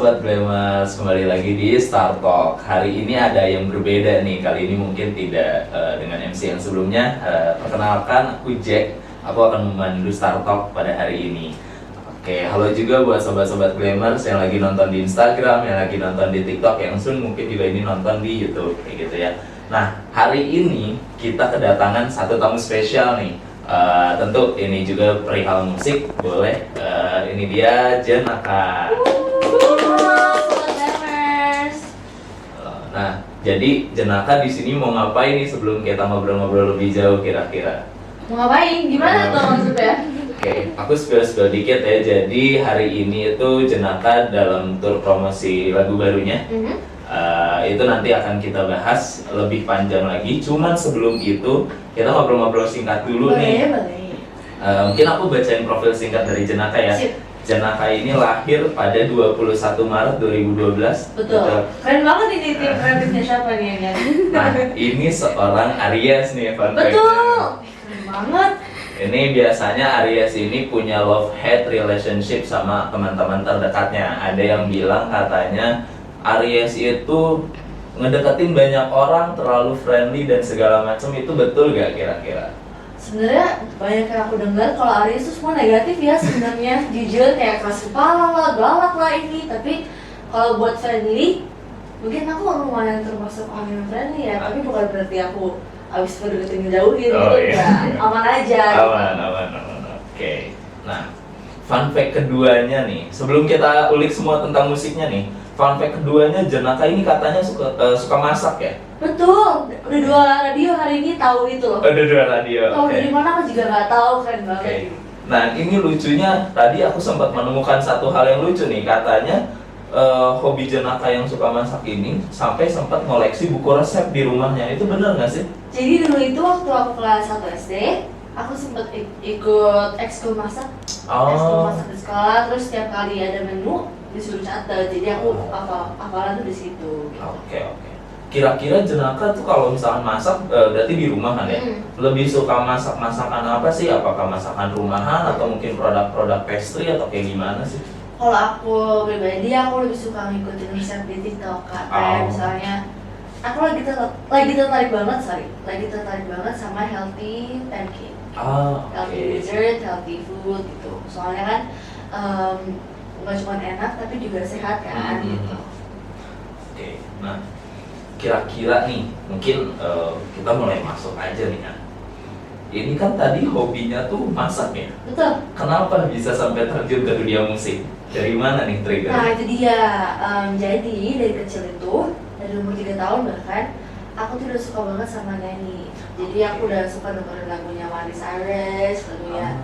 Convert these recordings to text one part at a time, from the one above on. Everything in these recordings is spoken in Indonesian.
Sobat Glamers, kembali lagi di Star Talk. Hari ini ada yang berbeda nih. Kali ini mungkin tidak dengan MC yang sebelumnya. Perkenalkan, aku Jack. Aku akan memandu Star Talk pada hari ini. Oke, halo juga buat sobat-sobat Glamers yang lagi nonton di Instagram, yang lagi nonton di TikTok, yang soon mungkin juga ini nonton di YouTube, kayak gitu ya. Nah, hari ini kita kedatangan satu tamu spesial nih. Tentu ini juga perihal musik, boleh. Ini dia Jenaka. Nah, jadi Jenaka di sini mau ngapain nih sebelum kita ngobrol-ngobrol lebih jauh kira-kira? Mau ngapain? Gimana tuh maksudnya? Oke, aku spill dikit ya. Jadi hari ini itu Jenaka dalam tur promosi lagu barunya. Itu nanti akan kita bahas lebih panjang lagi. Cuman sebelum itu kita ngobrol-ngobrol singkat dulu nih. Boleh. Mungkin aku bacain profil singkat dari Jenaka ya. Sip. Jenaka ini lahir pada 21 Maret 2012. Betul. Keren banget ini tim kreatifnya siapa nih yang nyari? Nah, ini seorang Aries nih, fun fact. Betul. Keren banget. Ini biasanya Aries ini punya love-hate relationship sama teman-teman terdekatnya. Ada yang bilang katanya Aries itu ngedeketin banyak orang, terlalu friendly dan segala macam. Itu betul gak kira-kira? Sebenarnya banyak yang aku dengar kalau Aries itu semua negatif ya sebenarnya. Jujur kayak keras kepala lah, galak lah ini. Tapi kalau buat friendly, mungkin aku lumayan termasuk orang yang friendly ya. Tapi bukan berarti aku abis itu deketin ngejauhin gitu. Iya. Aman aja. Aman. Oke. Nah, fun fact keduanya nih. Sebelum kita ulik semua tentang musiknya nih, fun fact keduanya Jenaka ini katanya suka masak ya? Betul. Udah 2 radio hari ini tahu itu loh. Ada 2 radio. Tahu oke. dari mana aku juga nggak tahu, keren banget. Oke. Nah, ini lucunya tadi aku sempat menemukan satu hal yang lucu nih. Katanya hobi Jenaka yang suka masak ini sampai sempat ngoleksi buku resep di rumahnya. Itu bener nggak sih? Jadi dulu itu waktu aku kelas 1 SD, aku sempet ikut ekskul masak. Ekskul masak di sekolah, terus setiap kali ada menu disuruh catat. Jadi aku hafalan tuh di situ. Gitu. Oke. Kira-kira Jenaka tuh kalau misalkan masak berarti di rumah kan ya? Lebih suka masakan apa sih? Apakah masakan rumahan atau mungkin produk-produk pastry atau kayak gimana sih? Kalau aku pribadi, aku lebih suka ngikutin resep di TikTok. Kayak misalnya, aku lagi tertarik banget sama healthy pancake. Healthy dessert, healthy food gitu. Soalnya kan nggak cuma enak tapi juga sehat kan gitu. Oke, nah kira-kira nih mungkin kita mulai masuk aja nih kan. Ini kan tadi hobinya tuh masak ya? Betul. Kenapa bisa sampai terjun ke dunia musik? Dari mana nih trigger? Nah itu dia, jadi dari kecil itu, dari umur 3 tahun bahkan, aku tuh udah suka banget sama nyanyi. Jadi aku udah suka dengerin lagunya Miley Cyrus, lagunya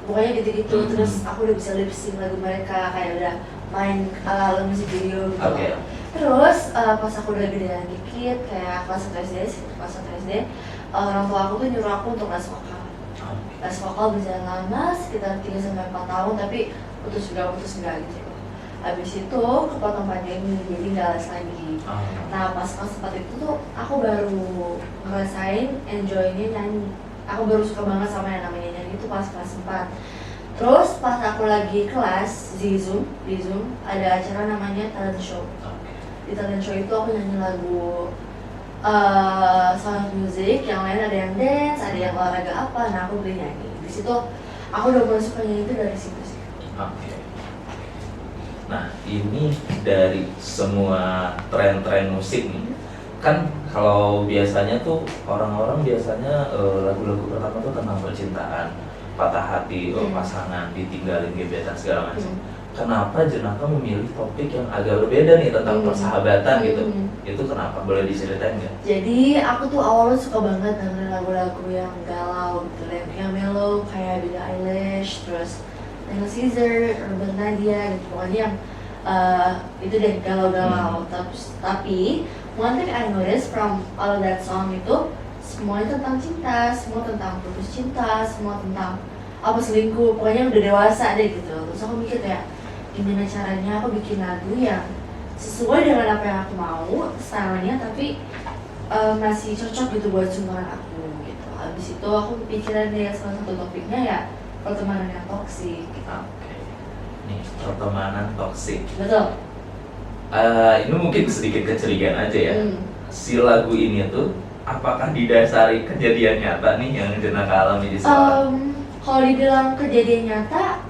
pokoknya gitu-gitu. Terus aku udah bisa lip sync lagu mereka, kayak udah main ala musik video gitu. Oke. Terus pas aku udah gedean dikit, kayak kelas 1 SD, orang tua aku tuh nyuruh aku untuk les vokal. Les vokal berjalan lama, sekitar 3-4 tahun, tapi putus enggak gitu. Habis itu kepotong pandemi, jadi nggak les lagi. Nah pas kelas 4 itu tuh aku baru ngerasain enjoy-nya nyanyi. Aku baru suka banget sama yang namanya nyanyi itu pas kelas 4. Terus pas aku lagi kelas di Zoom ada acara namanya talent show. Di talent show itu aku nyanyi lagu sound music, yang lain ada yang dance, ada yang olahraga apa. Nah aku beli nyanyi. Di situ aku udah mulai suka nyanyi itu dari situ sih. Oke. Nah, ini dari semua tren-tren musik nih. Kan kalau biasanya tuh orang-orang biasanya lagu-lagu pertama tuh tentang percintaan, patah hati, pasangan, ditinggalin, gebetan segala macam. Kenapa Jenaka memilih topik yang agak berbeda nih tentang persahabatan gitu? Itu kenapa? Boleh diceritain nggak? Jadi aku tuh awalnya suka banget dengerin lagu-lagu yang galau gitu, yang mellow kayak Billie Eilish, terus Daniel Caesar, Urban Nadia gitu, pokoknya yang itu deh galau-galau. Tapi one thing I noticed from all that song itu semuanya tentang cinta, semua tentang putus cinta, semua tentang apa selingkuh, pokoknya udah dewasa deh gitu. Terus aku mikir kayak gimana caranya aku bikin lagu yang sesuai dengan apa yang aku mau, stylenya, tapi masih cocok gitu buat seumuran aku gitu. Habis itu aku pikiran deh salah satu topiknya ya pertemanan yang toksik gitu. Oke. Nih, pertemanan toksik. Betul. Ini mungkin sedikit kecurigaan aja ya. Hmm. Si lagu ini tuh apakah didasari kejadian nyata nih yang Jenaka alami di sekolah? Kalau dibilang kejadian nyata,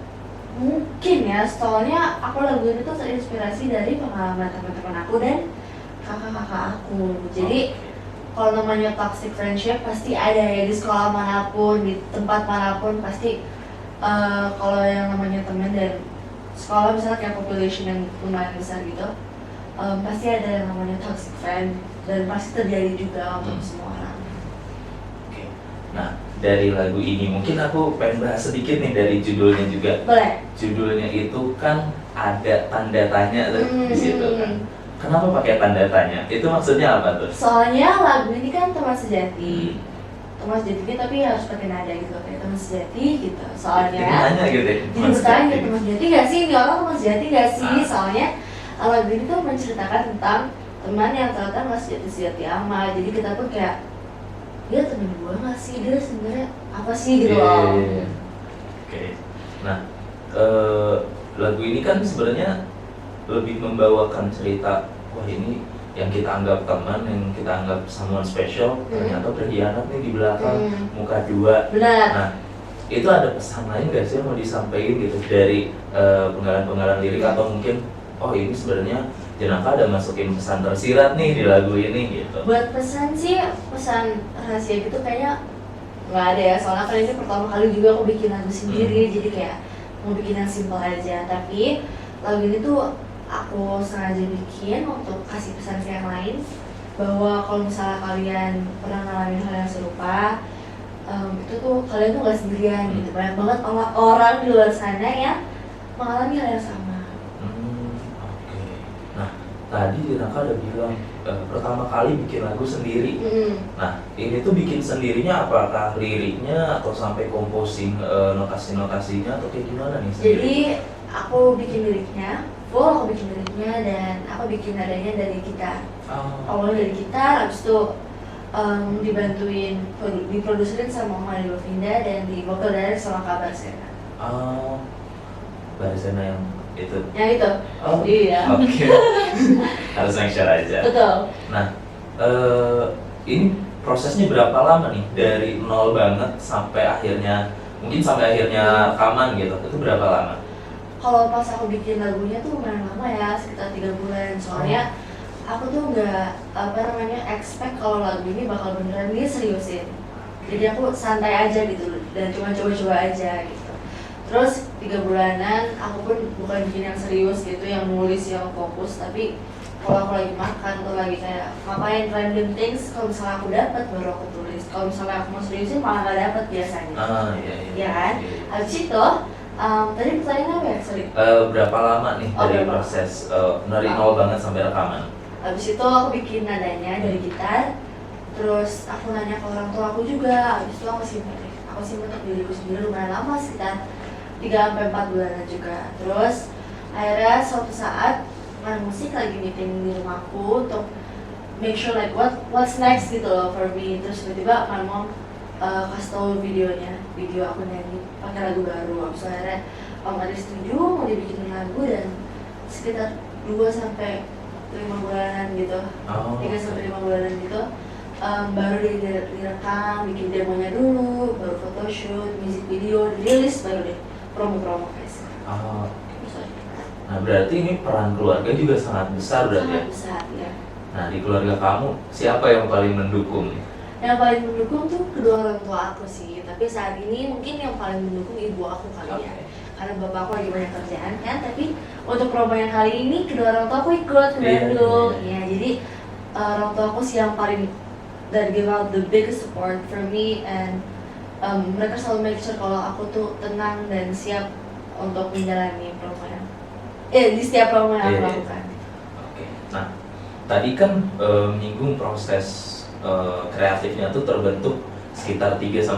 mungkin ya, soalnya aku lagu ini tuh terinspirasi dari pengalaman teman-teman aku dan kakak-kakak aku. Jadi kalau namanya toxic friendship pasti ada ya di sekolah manapun, di tempat manapun pasti. Kalau yang namanya teman dan sekolah misalnya kayak population yang lumayan besar gitu, pasti ada yang namanya toxic friend dan pasti terjadi juga untuk semua orang. Oke. Nah, dari lagu ini mungkin aku pengen bahas sedikit nih dari judulnya juga. Boleh. Judulnya itu kan ada tanda tanya tuh di situ kan. Kenapa pakai tanda tanya? Itu maksudnya apa tuh? Soalnya lagu ini kan teman sejati. Teman sejati ini tapi harus pakai nada gitu, kayak teman sejati gitu. Soalnya Jadi nanya gitu ya. jadi bertanya, teman sejati gak sih? Ini orang teman sejati gak sih? Soalnya lagu ini tuh menceritakan tentang teman yang ternyata nggak sejati-sejati amat. Jadi kita pun kayak, dia temen gue nggak sih? Dia sebenarnya apa sih gitu loh. Oke. Nah, lagu ini kan sebenarnya lebih membawakan cerita, wah ini yang kita anggap teman, yang kita anggap someone special, ternyata berkhianat nih di belakang muka dua. Benar. Nah, itu ada pesan lain gak sih yang mau disampaikan gitu dari penggalan-penggalan lirik atau mungkin, oh ini sebenarnya Jenaka ada masukin pesan tersirat nih di lagu ini gitu. Buat pesan sih, pesan rahasia gitu kayaknya nggak ada ya. Soalnya kan ini pertama kali juga aku bikin lagu sendiri, jadi kayak mau bikin yang simple aja. Tapi lagu ini tuh aku sengaja bikin untuk kasih pesan ke yang lain, bahwa kalau misalnya kalian pernah ngalamin hal yang serupa, itu tuh kalian tuh nggak sendirian gitu. Banyak banget orang di luar sana yang mengalami hal yang sama. Oke. Nah, tadi Jenaka ada bilang pertama kali bikin lagu sendiri. Nah, ini tuh bikin sendirinya apakah liriknya atau sampai composing notasi-notasinya atau kayak gimana nih sendiri? Jadi aku bikin liriknya, aku bikin liriknya dan aku bikin nadanya dari gitar. Awalnya dari gitar, habis itu diproduserin sama Mama Govinda dan di vocal direct sama Kak Barsena. Barsena yang itu? Yang itu? Oh, iya. Oke. Harus make sure aja. Betul. Nah, ini prosesnya berapa lama nih dari nol banget sampai akhirnya rekaman gitu? Itu berapa lama? Kalau pas aku bikin lagunya tuh lumayan lama ya, sekitar 3 bulan. Soalnya aku tuh nggak expect kalau lagu ini bakal beneran seriusin. Jadi aku santai aja gitu dan cuma coba-coba aja gitu. Terus 3 bulanan aku pun bukan bikin yang serius gitu, yang nulis, yang fokus. Tapi kalau aku lagi makan atau lagi kayak ngapain random things, kalau misalnya aku dapat baru aku tulis. Kalau misalnya aku mau seriusin malah nggak dapat biasanya. Iya. Ya kan? Habis itu tadi pertanyaannya apa ya? Sorry. Berapa lama nih dari berapa? proses dari nol banget sampai rekaman? Habis itu aku bikin nadanya dari gitar. Terus aku nanya ke orang tua aku juga. Habis itu aku simpen untuk diriku sendiri lumayan lama, sekitar 3-4 bulanan juga. Terus akhirnya suatu saat main musik lagi meeting di rumahku untuk make sure like what's next gitu loh for me. Terus tiba-tiba my mom kasih tau video aku nyanyi pakai lagu baru. Abis akhirnya Om Adi setuju mau dibikinin lagu dan sekitar 2-5 bulanan gitu, 3-5 bulanan gitu, baru direkam, bikin demonya dulu, baru photoshoot, music video, dirilis, baru deh promo guys. Nah berarti ini peran keluarga juga sangat besar berarti ya? Sangat besar ya. Nah di keluarga kamu siapa yang paling mendukung nih? Yang paling mendukung tuh kedua orang tua aku sih, tapi saat ini mungkin yang paling mendukung ibu aku kali ya. Karena bapak aku lagi banyak kerjaan kan, tapi untuk promo yang kali ini kedua orang tua aku ikut ke Bandung. Ya, jadi orang tua aku sih yang paling that give out the biggest support for me, and mereka selalu make sure kalau aku tuh tenang dan siap untuk menjalani promo yang di setiap promo yang aku lakukan. Oke. Nah, tadi kan menyinggung proses kreatifnya tuh terbentuk sekitar 3-5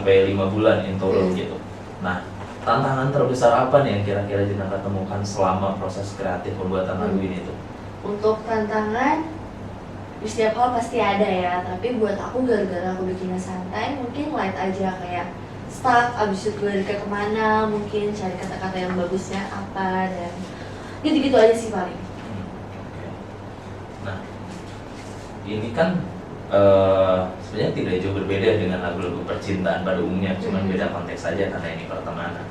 bulan in total gitu. Nah, tantangan terbesar apa nih yang kira-kira Jenaka temukan selama proses kreatif pembuatan lagu ini tuh? Untuk tantangan di setiap hal pasti ada ya, tapi buat aku gara-gara aku bikinnya santai, mungkin light aja, kayak stuck, abis itu liriknya kemana, mungkin cari kata-kata yang bagusnya apa, dan gitu-gitu aja sih paling. Nah, ini kan sebenarnya tidak jauh berbeda dengan lagu-lagu percintaan pada umumnya, cuman beda konteks saja karena ini pertemanan.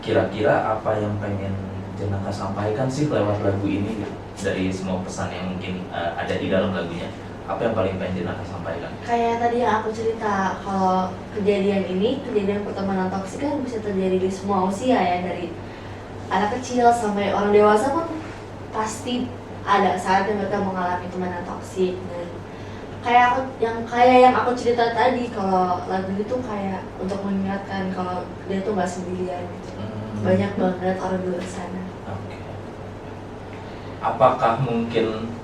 Kira-kira apa yang pengen Jenaka sampaikan sih lewat lagu ini gitu? Dari semua pesan yang mungkin ada di dalam lagunya, apa yang paling pengen Jenaka sampaikan? Kayak tadi yang aku cerita, kalau kejadian pertemanan toksik kan bisa terjadi di semua usia ya, dari anak kecil sampai orang dewasa pun pasti ada saatnya mereka mengalami pertemanan toksik. Dan kayak yang aku cerita tadi, kalau lagu itu kayak untuk mengingatkan kalau dia tuh nggak sendirian gitu. Banyak banget orang di luar sana. Oke. Apakah mungkin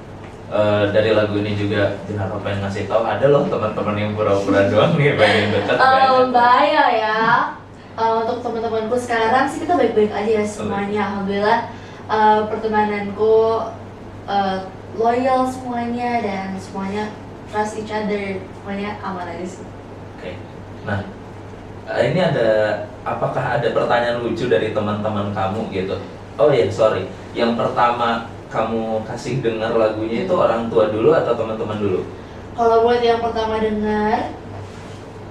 dari lagu ini juga Jenaka pengen ngasih tahu ada loh teman-teman yang pura-pura doang nih pengen dekat? Bahaya ya. Untuk teman-temanku sekarang sih kita baik-baik aja ya semuanya. Alhamdulillah pertemananku loyal semuanya dan semuanya trust each other, semuanya aman aja sih. Oke. Nah, ini apakah ada pertanyaan lucu dari teman-teman kamu gitu? Oh iya, sorry. Yang pertama kamu kasih dengar lagunya itu orang tua dulu atau teman-teman dulu? Kalau buat yang pertama dengar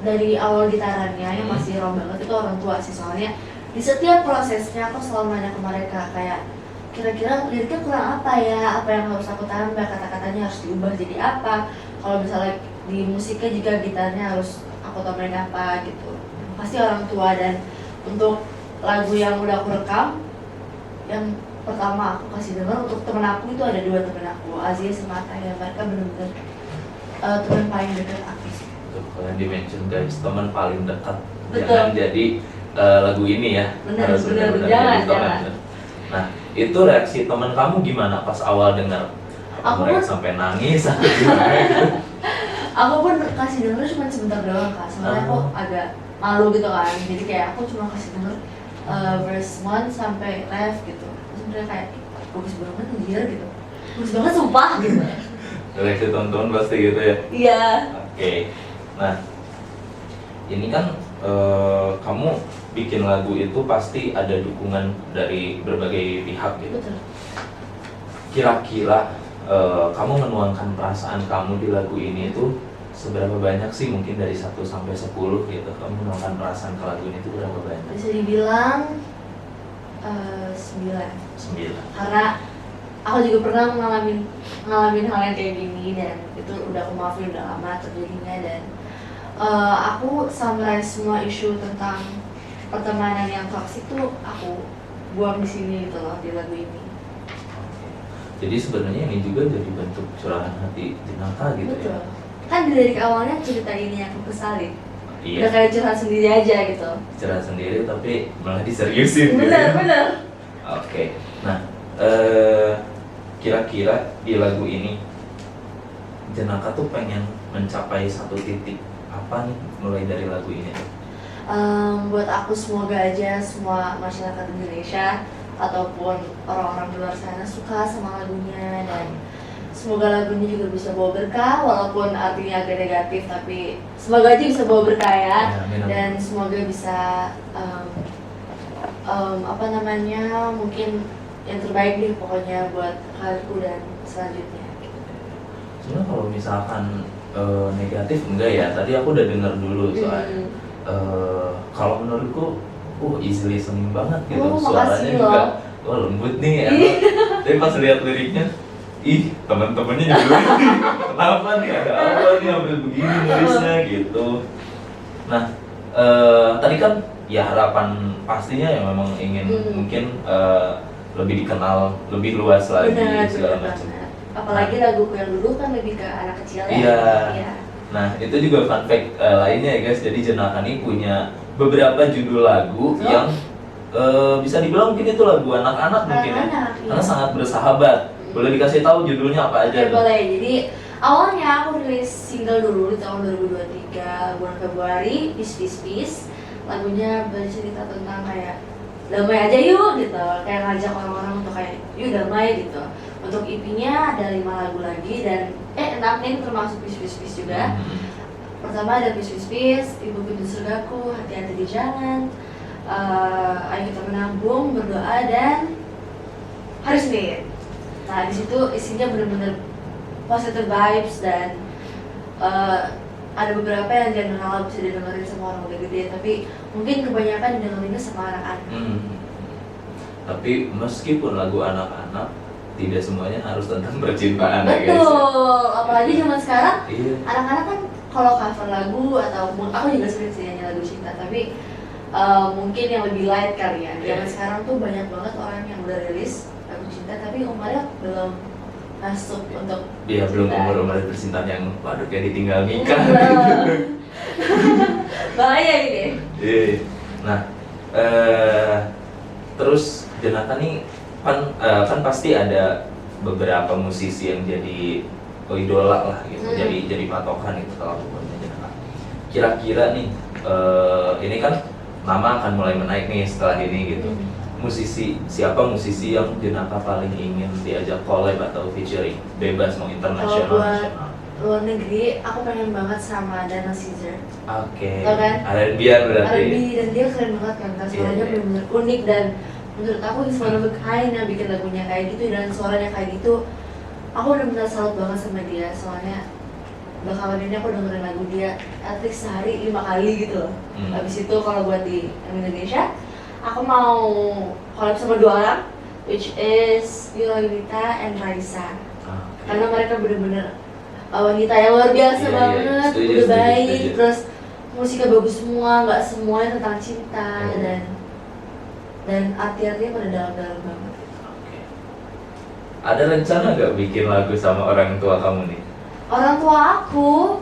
dari awal gitarannya yang masih raw banget itu orang tua sih, soalnya di setiap prosesnya aku selalu nanya ke mereka kayak kira-kira liriknya kurang apa ya, apa yang harus aku tambah, kata-katanya harus diubah jadi apa, kalau misalnya di musiknya juga gitarnya harus aku tambahin apa gitu. Pasti orang tua. Dan untuk lagu yang udah aku rekam, yang pertama aku kasih dengar untuk temen aku itu ada 2 temen aku, Azia sama Ataya. Mereka bener-bener teman paling dekat aku sih. Tuh, kalian di-mention guys, teman paling dekat. Betul. Jangan jadi lagu ini ya. Bener, Harus bener, benar-benar jangan, jadi teman. jangan. Nah, itu reaksi teman kamu gimana pas awal dengar? Aku Mereka pun- sampai nangis atau gimana gitu? Aku pun kasih denger cuma sebentar doang kak, soalnya aku agak malu gitu kan. Jadi kayak aku cuma kasih denger verse 1 sampai left gitu. Terus mereka kayak bagus banget anjir gitu. Bagus banget sumpah gitu. Reaksi teman-teman pasti gitu ya. Iya. Oke. Nah, ini kan kamu bikin lagu itu pasti ada dukungan dari berbagai pihak gitu. Betul. Kira-kira kamu menuangkan perasaan kamu di lagu ini itu seberapa banyak sih, mungkin dari 1 sampai 10 gitu, kamu menuangkan perasaan ke lagu ini itu berapa banyak? Bisa dibilang 9. 9. Karena aku juga pernah ngalamin hal yang kayak gini, dan itu udah aku maafin, udah lama terjadinya. Dan aku summarize semua isu tentang pertemanan yang toksik tuh aku buang di sini gitu loh, di lagu ini. Jadi sebenarnya ini juga jadi bentuk curahan hati Jenaka gitu. Betul. Ya. Kan dari awalnya cerita ini yang aku kesalin. Iya. Udah kayak curhat sendiri aja gitu. Curhat sendiri tapi malah diseriusin gitu. Bener. Oke. Nah, kira-kira di lagu ini Jenaka tuh pengen mencapai satu titik apa nih mulai dari lagu ini? Buat aku semoga aja semua masyarakat Indonesia ataupun orang-orang di luar sana suka sama lagunya, dan semoga lagunya juga bisa bawa berkah, walaupun artinya agak negatif, tapi semoga aja bisa bawa berkah ya. Dan semoga bisa mungkin yang terbaik nih pokoknya buat karirku dan selanjutnya. Sebenarnya kalau misalkan negatif enggak ya, tadi aku udah dengar dulu soalnya. Kalau menurutku easy listening banget gitu, suaranya juga lembut nih ya. Tapi pas lihat liriknya, teman-temannya juga kenapa nih, ada apa nih sampai begini nulisnya gitu. Nah, tadi kan ya harapan pastinya ya memang ingin mungkin lebih dikenal lebih luas lagi segala macam. Apalagi laguku yang dulu kan lebih ke anak kecil ya. Iya. Nah, itu juga fun fact lainnya ya guys. Jadi Jenaka ini punya beberapa judul lagu yang bisa dibilang mungkin itu lagu anak-anak mungkin ya. Iya. Karena sangat bersahabat. Boleh dikasih tahu judulnya apa aja? Oke, boleh. Jadi awalnya aku rilis single dulu di tahun 2023 bulan Februari, Peace. Lagunya bercerita tentang kayak damai aja yuk gitu, kayak ngajak orang-orang untuk kayak yuk damai gitu. Untuk EP-nya ada 5 lagu lagi, dan 6 ini termasuk Peace juga. Pertama ada Peace, Ibu Pintu Surgaku, Hati-hati di Jalan, Ayo Kita Menabung, Berdoa, dan Hari Senin. Nah, di situ isinya bener-bener positive vibes dan ada beberapa yang general bisa didengerin sama orang udah gede, tapi mungkin kebanyakan didengerinnya sama anak-anak. Tapi meskipun lagu anak-anak, tidak semuanya harus tentang percintaan ya guys. Betul, apalagi zaman sekarang Iya. anak-anak kan kalau cover lagu ataupun aku juga sering sih nyanyi lagu cinta, tapi mungkin yang lebih light kali ya. Zaman sekarang tuh banyak banget orang yang udah rilis lagu cinta tapi umurnya belum masuk untuk Dia belum cinta. umur percintaan yang waduh kayak ditinggal nikah. Bahaya ini. Iya. Nah, terus Jenaka nih kan pasti ada beberapa musisi yang jadi idola lah gitu, jadi patokan gitu kalau buatnya Jenaka. Kira-kira nih, ini kan nama akan mulai menaik nih setelah ini gitu. Siapa musisi yang Jenaka paling ingin diajak collab atau featuring? Bebas mau internasional, Kalau buat nasional. luar negeri, aku pengen banget sama Dana Caesar. Oke. Tau kan? R&B-an berarti. R&B dan dia keren banget kan, suaranya Iya. benar-benar unik dan menurut aku is one of a kind yang bikin lagunya kayak gitu dan suaranya kayak gitu. Aku benar-benar salut banget sama dia, soalnya belakangan ini aku dengerin lagu dia at least sehari 5 kali gitu loh. Habis itu kalau buat di Indonesia, aku mau collab sama 2 orang, which is Viola Yunita and Raisa. Oke. Karena mereka bener-bener wanita yang luar biasa Iya, banget, setuju, udah setuju, baik, setuju. terus musiknya bagus semua, nggak semuanya tentang cinta dan arti-artinya pada dalam-dalam banget. Oke. Ada rencana nggak bikin lagu sama orang tua kamu nih? Orang tua aku,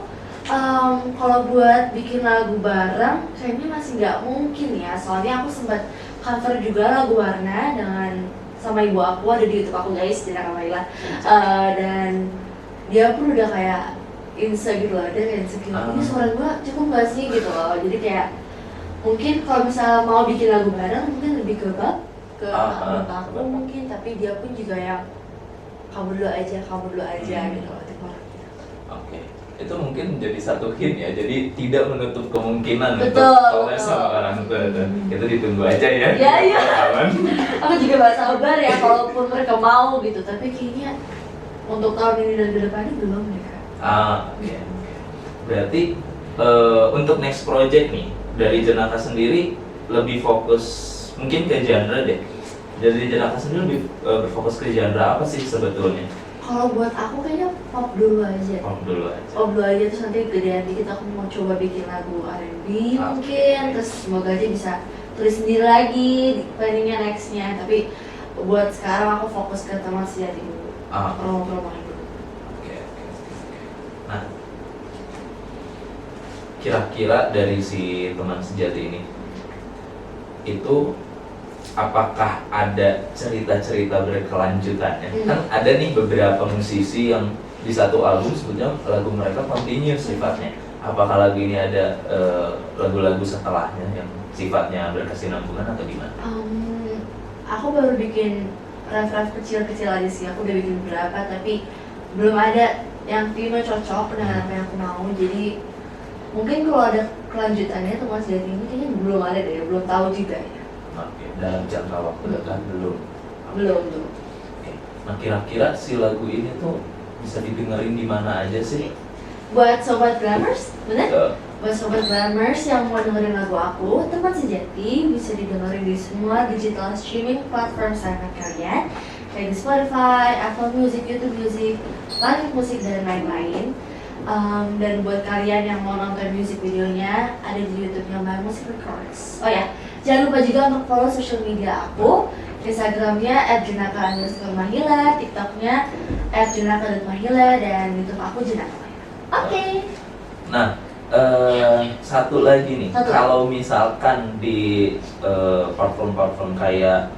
kalau buat bikin lagu bareng, kayaknya masih nggak mungkin ya, soalnya aku sempat cover juga lagu Warna dengan sama ibu aku, ada di YouTube aku guys, Jenaka Maila, dan dia pun udah kayak insecure gitu loh, dia kayak insecure, ini suara gue cukup gak sih gitu loh, jadi kayak mungkin kalau misalnya mau bikin lagu bareng mungkin lebih ke bapakku mungkin, tapi dia pun juga yang kamu dulu aja gitu loh, tipe orang gitu. Oke. Itu mungkin jadi satu hint ya, jadi tidak menutup kemungkinan Betul, untuk collab betul. sama orang tua. Itu ditunggu aja ya. Iya. Aman. Aku juga gak sabar ya kalaupun mereka mau gitu, tapi kayaknya untuk tahun ini dan kedepannya belum mereka. Oke. Berarti untuk next project nih dari Jenaka sendiri lebih fokus mungkin ke genre deh. Dari Jenaka sendiri lebih berfokus ke genre apa sih sebetulnya? Kalau buat aku kayaknya pop dulu aja. Pop dulu aja. Pop dulu aja, terus nanti gedean dikit aku mau coba bikin lagu R&B mungkin, terus semoga aja bisa tulis sendiri lagi planningnya nextnya. Tapi buat sekarang aku fokus ke teman sejati dulu, promo-promoin dulu. Oke. Nah, kira-kira dari si teman sejati ini itu apakah ada cerita-cerita berkelanjutannya? Kan ada nih beberapa musisi yang di satu album sebetulnya lagu mereka continuous sifatnya. Apakah lagu ini ada lagu-lagu setelahnya yang sifatnya berkesinambungan atau gimana? Aku baru bikin ref kecil-kecil aja sih, aku udah bikin beberapa tapi belum ada yang tiba cocok dengan apa yang aku mau. Jadi mungkin kalau ada kelanjutannya teman sejati ini kayaknya belum ada deh, belum tahu juga ya. Oke, dalam jangka waktu dekat belum. Belum. Oke. Nah, kira-kira si lagu ini tuh bisa didengerin di mana aja sih? Buat sobat Glammers, bener? Ke Buat sobat Glammers yang mau dengerin lagu aku, Teman Sejati bisa didengerin di semua digital streaming platform kesayangan kalian, kayak di Spotify, Apple Music, YouTube Music, Planet Music dan lain-lain. Dan buat kalian yang mau nonton music videonya ada di YouTube-nya My Music Records. Oh ya, jangan lupa juga untuk follow social media aku, Instagramnya @jenaka_mahila, TikToknya @jenaka.mahila, dan YouTube aku Jenaka Mahila. Oke. Nah, satu lagi nih, Satu. kalau misalkan di platform-platform kayak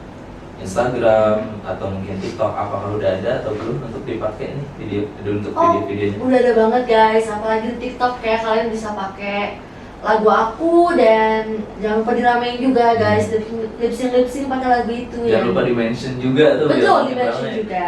Instagram atau mungkin TikTok, apakah udah ada atau belum untuk dipakai nih video-videonya? Udah ada banget guys, apalagi di TikTok kayak kalian bisa pakai lagu aku dan jangan lupa diramein juga guys, lip-sync pakai lagu itu. Jangan lupa di-mention juga tuh. Betul, biar di-mention rame. juga.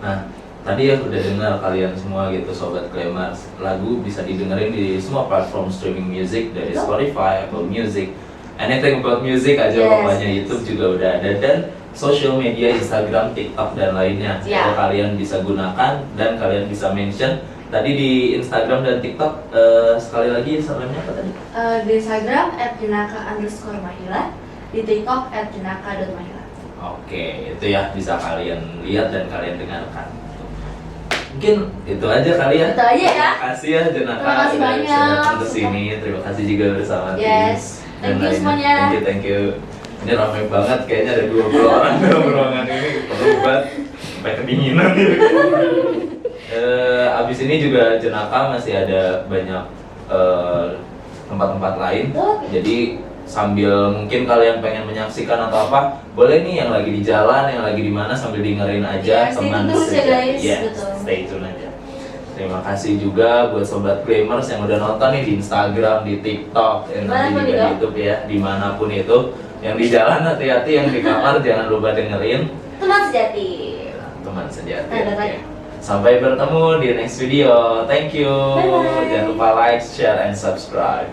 Nah, tadi ya udah dengar kalian semua gitu Sobat Glammers, lagu bisa didengerin di semua platform streaming music dari Betul. Spotify, Apple Music, anything about music aja Yes. pokoknya. YouTube juga udah ada, dan social media Instagram, TikTok dan lainnya. Iya. Kalau kalian bisa gunakan dan kalian bisa mention tadi di Instagram dan TikTok. Sekali lagi Instagramnya apa tadi? Di Instagram @jenaka_mahila, di TikTok @jenaka.mahila. Oke, itu ya bisa kalian lihat dan kalian dengarkan. Mungkin itu aja kali ya. Itu aja ya. Terima kasih ya Jenaka Terima kasih udah bisa banyak. datang ke sini. Terima kasih juga bersama tim. Yes. dan Thank you lainnya. semuanya. Thank you. Ini ramai banget, kayaknya ada 20 orang dalam ruangan ini. Perlu banget sampai kedinginan gitu. Abis ini juga Jenaka masih ada banyak tempat-tempat lain. Oke. Jadi sambil mungkin kalian pengen menyaksikan atau apa, boleh nih yang lagi di jalan, yang lagi di mana sambil dengerin aja Ya, stay teman tune terus ya, sejati. guys. Yes, Betul. stay tune aja. Terima kasih juga buat sobat Claimers yang udah nonton nih di Instagram, di TikTok, yang nanti Dimanapun juga di itu. YouTube ya, dimanapun itu. Yang di jalan hati-hati, yang di kamar jangan lupa dengerin Teman sejati. teman sejati. Ada Oke. lagi. Sampai bertemu di next video. Thank you. Bye-bye. Jangan lupa like, share, and subscribe.